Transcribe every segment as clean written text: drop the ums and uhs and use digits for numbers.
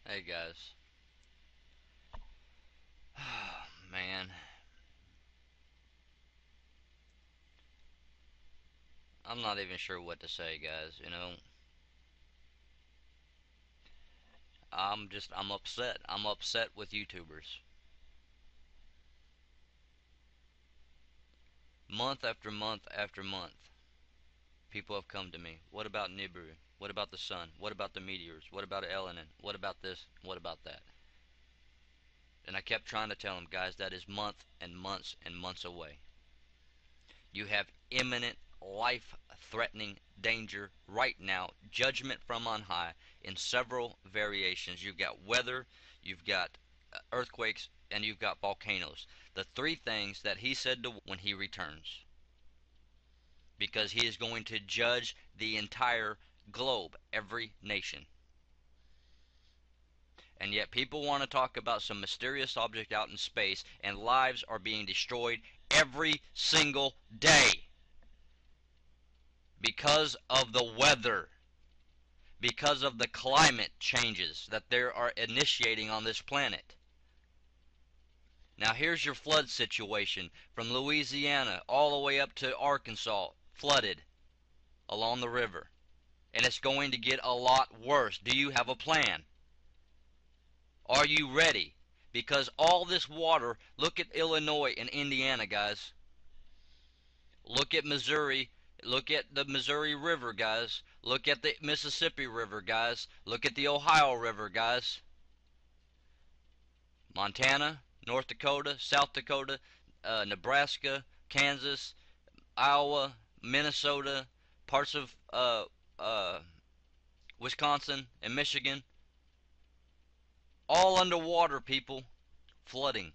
Hey guys. Man, I'm not even sure what to say, guys. I'm upset. I'm upset with YouTubers. Month after month after month, people have come to me. What about Nibiru? What about the sun? What about the meteors? What about Elenin? What about this? What about that? And I kept trying to tell them, guys, that is months and months and months away. You have imminent life-threatening danger right now, judgment from on high in several variations. You've got weather, you've got earthquakes, and you've got volcanoes. The three things that he said to when he returns. Because he is going to judge the entire globe, every nation. And yet people want to talk about some mysterious object out in space, and lives are being destroyed every single day because of the weather, because of the climate changes that they are initiating on this planet. Now here's your flood situation from Louisiana all the way up to Arkansas, flooded along the river. And it's going to get a lot worse. Do you have a plan? Are you ready? Because all this water, look at Illinois and Indiana, guys. Look at Missouri. Look at the Missouri River, guys. Look at the Mississippi River, guys. Look at the Ohio River, guys. Montana, North Dakota, South Dakota, Nebraska, Kansas, Iowa, Minnesota, parts of Wisconsin and Michigan, all underwater, people, flooding.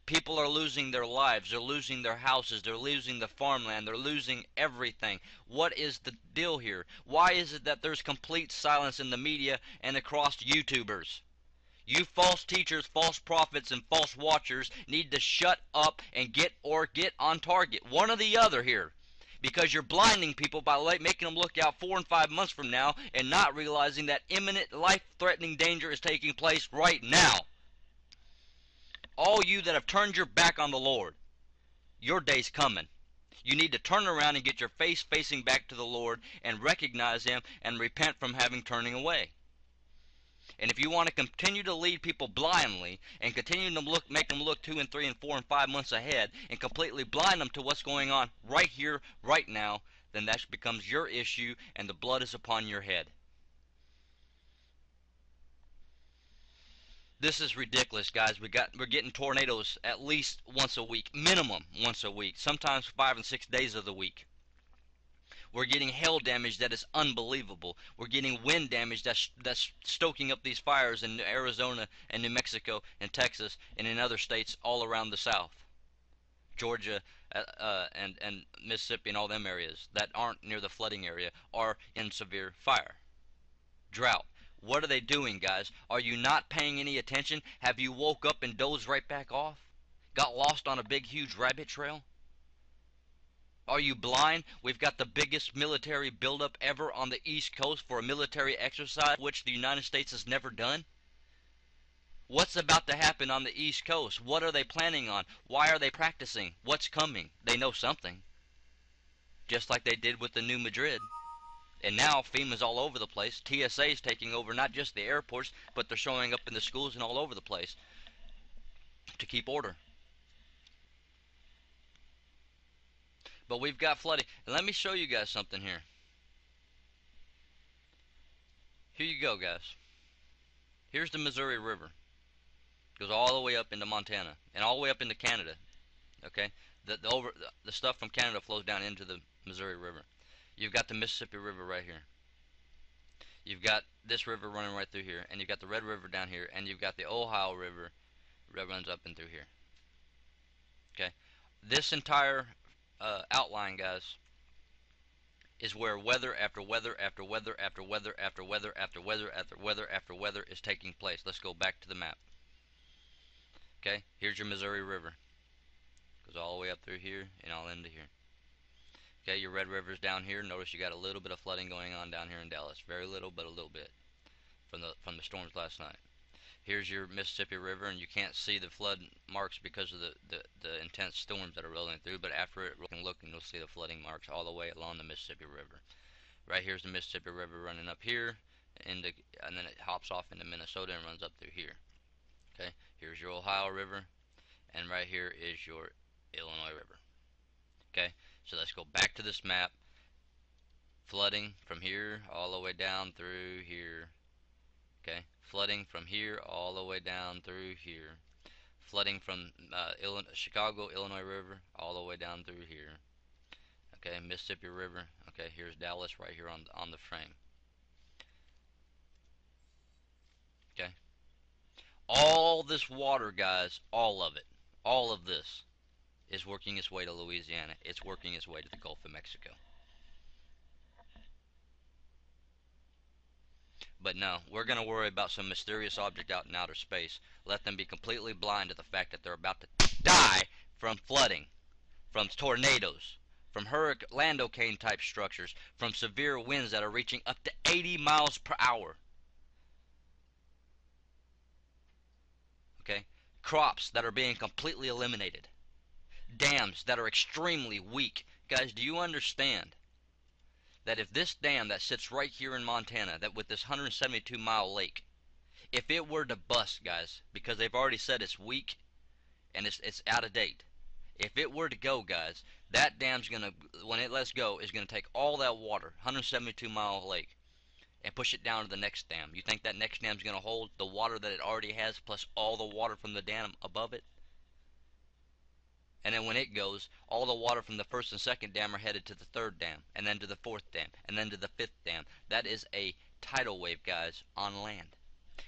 People are losing their lives, they're losing their houses, they're losing the farmland, they're losing everything. What is the deal here? Why is it that there's complete silence in the media and across YouTubers? You false teachers, false prophets, and false watchers need to shut up and get on target. One or the other here. Because you're blinding people by making them look out 4 and 5 months from now and not realizing that imminent life-threatening danger is taking place right now. All you that have turned your back on the Lord, your day's coming. You need to turn around and get your face facing back to the Lord and recognize Him and repent from having turning away. And if you want to continue to lead people blindly and continue to make them look 2 and 3 and 4 and 5 months ahead and completely blind them to what's going on right here, right now, then that becomes your issue and the blood is upon your head. This is ridiculous, guys. We're getting tornadoes at least once a week, minimum once a week, sometimes 5 and 6 days of the week. We're getting hail damage that is unbelievable. We're getting wind damage that's stoking up these fires in Arizona and New Mexico and Texas and in other states all around the South, Georgia, and Mississippi and all them areas that aren't near the flooding area are in severe fire, drought. What are they doing, guys? Are you not paying any attention? Have you woke up and dozed right back off? Got lost on a big, huge rabbit trail? Are you blind? We've got the biggest military buildup ever on the East Coast for a military exercise which the United States has never done. What's about to happen on the East Coast? What are they planning on? Why are they practicing? What's coming? They know something. Just like they did with the New Madrid. And now FEMA's all over the place. TSA is taking over not just the airports, but they're showing up in the schools and all over the place to keep order. But we've got flooding. And let me show you guys something here. Here you go, guys. Here's the Missouri River. Goes all the way up into Montana and all the way up into Canada. Okay, the stuff from Canada flows down into the Missouri River. You've got the Mississippi River right here. You've got this river running right through here, and you've got the Red River down here, and you've got the Ohio River that runs up and through here. Okay, this entire outline, guys, is where weather after weather after weather after weather after weather after weather after weather after weather is taking place. Let's go back to the map. Okay, here's your Missouri River. Goes all the way up through here and all into here. Okay, your Red River's down here. Notice you got a little bit of flooding going on down here in Dallas. Very little, but a little bit from the storms last night. Here's your Mississippi River, and you can't see the flood marks because of the intense storms that are rolling through, but after it, look, and you'll see the flooding marks all the way along the Mississippi River. Right here's the Mississippi River running up here, and then it hops off into Minnesota and runs up through here. Okay, here's your Ohio River, and right here is your Illinois River. Okay, so let's go back to this map. Flooding from here all the way down through here. Okay, flooding from here all the way down through here. Flooding from Chicago, Illinois River all the way down through here. Okay, Mississippi River. Okay, here's Dallas right here on the frame. Okay, all this water, guys, all of it, all of this is working its way to Louisiana. It's working its way to the Gulf of Mexico. But no, we're going to worry about some mysterious object out in outer space. Let them be completely blind to the fact that they're about to die from flooding, from tornadoes, from hurricane type structures, from severe winds that are reaching up to 80 miles per hour. Okay? Crops that are being completely eliminated. Dams that are extremely weak. Guys, do you understand that if this dam that sits right here in Montana, that with this 172-mile lake, if it were to bust, guys, because they've already said it's weak and it's out of date, if it were to go, guys, that dam's gonna, when it lets go, is gonna take all that water, 172-mile lake, and push it down to the next dam. You think that next dam's gonna hold the water that it already has plus all the water from the dam above it? And then when it goes, all the water from the first and second dam are headed to the third dam, and then to the fourth dam, and then to the fifth dam. That is a tidal wave, guys, on land.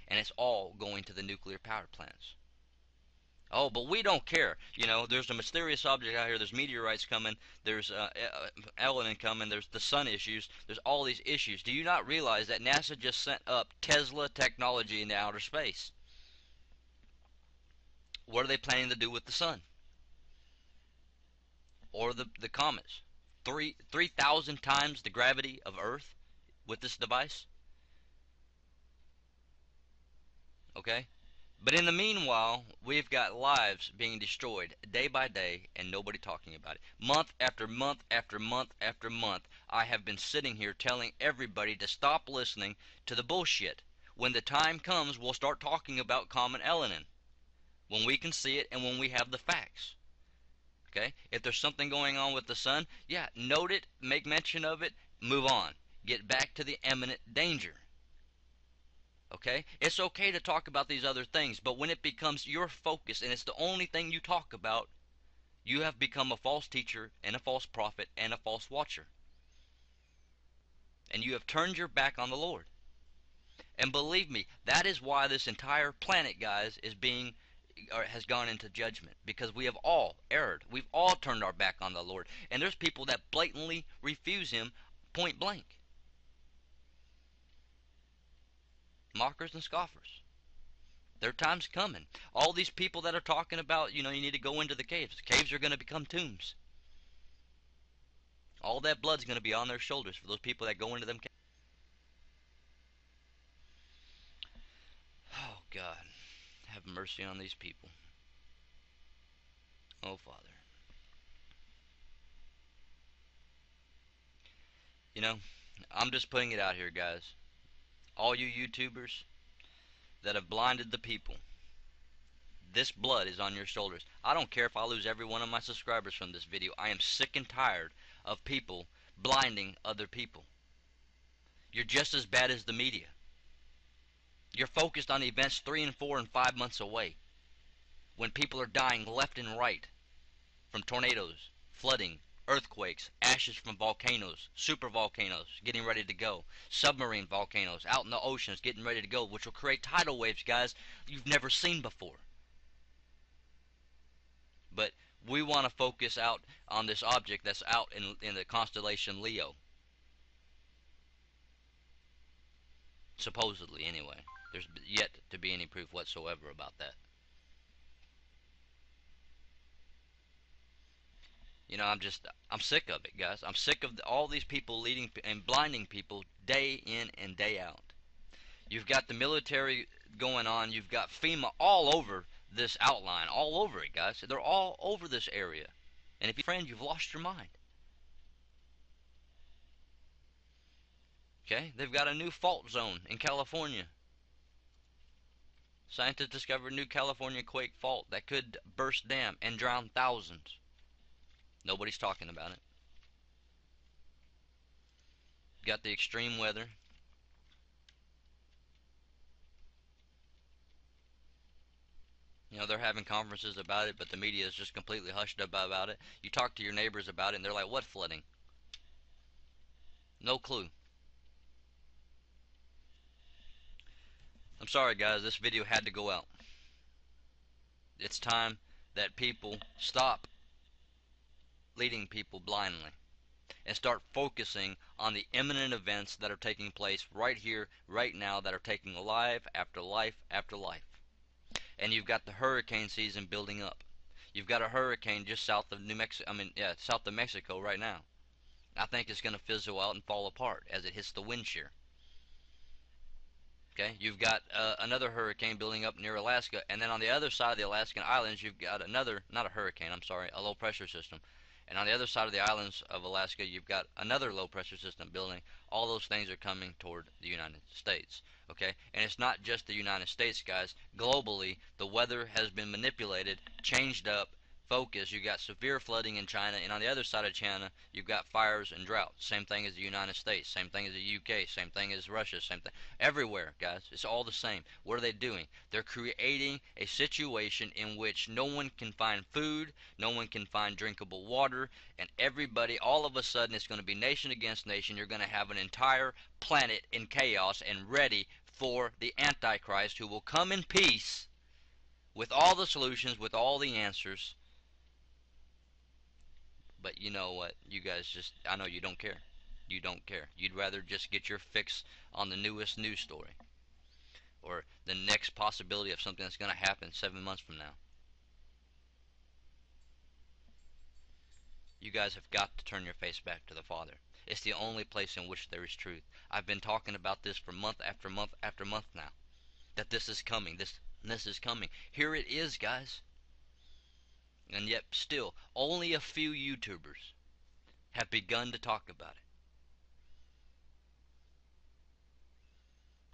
And it's all going to the nuclear power plants. Oh, but we don't care. You know, there's a mysterious object out here. There's meteorites coming. There's Elenin coming. There's the sun issues. There's all these issues. Do you not realize that NASA just sent up Tesla technology into outer space? What are they planning to do with the sun? Or the comets? 3,000 times the gravity of Earth with this device? Okay? But in the meanwhile, we've got lives being destroyed day by day and nobody talking about it. Month after month after month after month, I have been sitting here telling everybody to stop listening to the bullshit. When the time comes, we'll start talking about common elenin. When we can see it and when we have the facts. Okay? If there's something going on with the sun, yeah, note it, make mention of it, move on. Get back to the imminent danger. Okay? It's okay to talk about these other things, but when it becomes your focus and it's the only thing you talk about, you have become a false teacher and a false prophet and a false watcher. And you have turned your back on the Lord. And believe me, that is why this entire planet, guys, is being or has gone into judgment, because we have all erred. We've all turned our back on the Lord, and there's people that blatantly refuse him point blank. Mockers and scoffers. Their time's coming. All these people that are talking about, you need to go into the caves. The caves are going to become tombs. All that blood's going to be on their shoulders for those people that go into them caves. Oh God, have mercy on these people. Oh Father. I'm just putting it out here, guys. All you YouTubers that have blinded the people, this blood is on your shoulders. I don't care if I lose every one of my subscribers from this video. I am sick and tired of people blinding other people. You're just as bad as the media. You're focused on events 3 and 4 and 5 months away, when people are dying left and right from tornadoes, flooding, earthquakes, ashes from volcanoes, super volcanoes getting ready to go, submarine volcanoes out in the oceans getting ready to go, which will create tidal waves, guys, you've never seen before. But we want to focus out on this object that's out in the constellation Leo. Supposedly, anyway. There's yet to be any proof whatsoever about that. I'm sick of it, guys. I'm sick of all these people leading and blinding people day in and day out. You've got the military going on. You've got FEMA all over this outline, all over it, guys. They're all over this area. And if you're a friend, you've lost your mind. Okay, they've got a new fault zone in California. Scientists discovered a new California quake fault that could burst dam and drown thousands. Nobody's talking about it. Got the extreme weather. You know, they're having conferences about it, but the media is just completely hushed up about it. You talk to your neighbors about it, and they're like, what flooding? No clue. I'm sorry, guys. This video had to go out. It's time that people stop leading people blindly and start focusing on the imminent events that are taking place right here, right now, that are taking life after life after life. And you've got the hurricane season building up. You've got a hurricane just south of New Mexico. South of Mexico right now. I think it's going to fizzle out and fall apart as it hits the wind shear. Okay, you've got another hurricane building up near Alaska, and then on the other side of the Alaskan islands, you've got another, not a hurricane, I'm sorry, a low pressure system. And on the other side of the islands of Alaska, you've got another low pressure system building. All those things are coming toward the United States. Okay, and it's not just the United States, guys. Globally, the weather has been manipulated, changed up, focus. You got severe flooding in China, and on the other side of China, you've got fires and droughts. Same thing as the United States, same thing as the UK, same thing as Russia, same thing. Everywhere, guys, it's all the same. What are they doing? They're creating a situation in which no one can find food, no one can find drinkable water, and everybody, all of a sudden, it's going to be nation against nation. You're going to have an entire planet in chaos and ready for the Antichrist, who will come in peace with all the solutions, with all the answers. But you know what? You guys just, I know you don't care. You don't care. You'd rather just get your fix on the newest news story or the next possibility of something that's going to happen 7 months from now. You guys have got to turn your face back to the Father. It's the only place in which there is truth. I've been talking about this for month after month after month now. That this is coming. This is coming. Here it is, guys. And yet still, only a few YouTubers have begun to talk about it.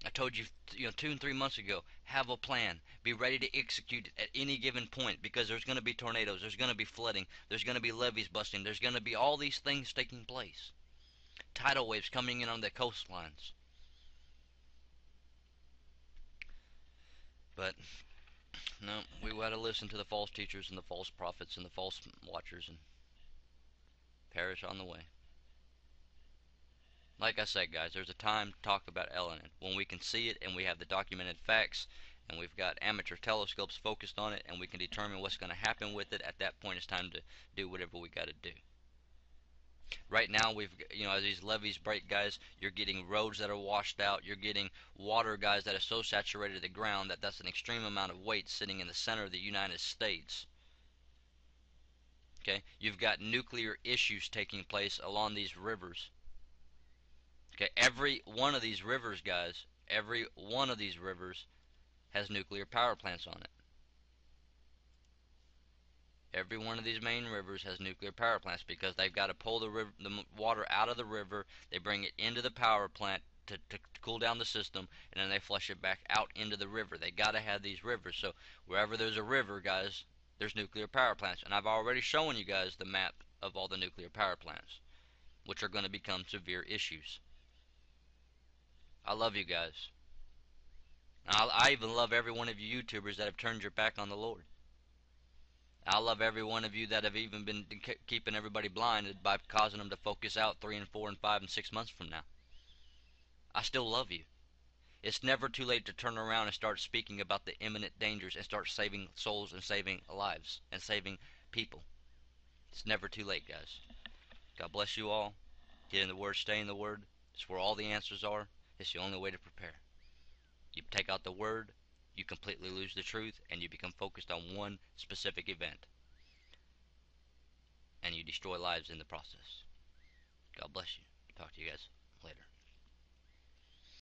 I told you, 2 and 3 months ago, have a plan. Be ready to execute it at any given point, because there's going to be tornadoes, there's going to be flooding, there's going to be levees busting, there's going to be all these things taking place. Tidal waves coming in on the coastlines. But no, we got to listen to the false teachers and the false prophets and the false watchers and perish on the way. Like I said, guys, there's a time to talk about Elenin when we can see it and we have the documented facts and we've got amateur telescopes focused on it and we can determine what's going to happen with it. At that point, it's time to do whatever we got to do. Right now, as these levees break, guys, you're getting roads that are washed out. You're getting water, guys, that is so saturated the ground that that's an extreme amount of weight sitting in the center of the United States. Okay, you've got nuclear issues taking place along these rivers. Okay, every one of these rivers, guys, every one of these rivers has nuclear power plants on it. Every one of these main rivers has nuclear power plants because they've got to pull the water out of the river. They bring it into the power plant to cool down the system, and then they flush it back out into the river. They got to have these rivers. So wherever there's a river, guys, there's nuclear power plants. And I've already shown you guys the map of all the nuclear power plants, which are going to become severe issues. I love you guys. I even love every one of you YouTubers that have turned your back on the Lord. I love every one of you that have even been keeping everybody blinded by causing them to focus out 3 and 4 and 5 and 6 months from now. I still love you. It's never too late to turn around and start speaking about the imminent dangers and start saving souls and saving lives and saving people. It's never too late, guys. God bless you all. Get in the Word, stay in the Word. It's where all the answers are. It's the only way to prepare. You take out the Word, you completely lose the truth, and you become focused on one specific event. And you destroy lives in the process. God bless you. Talk to you guys later.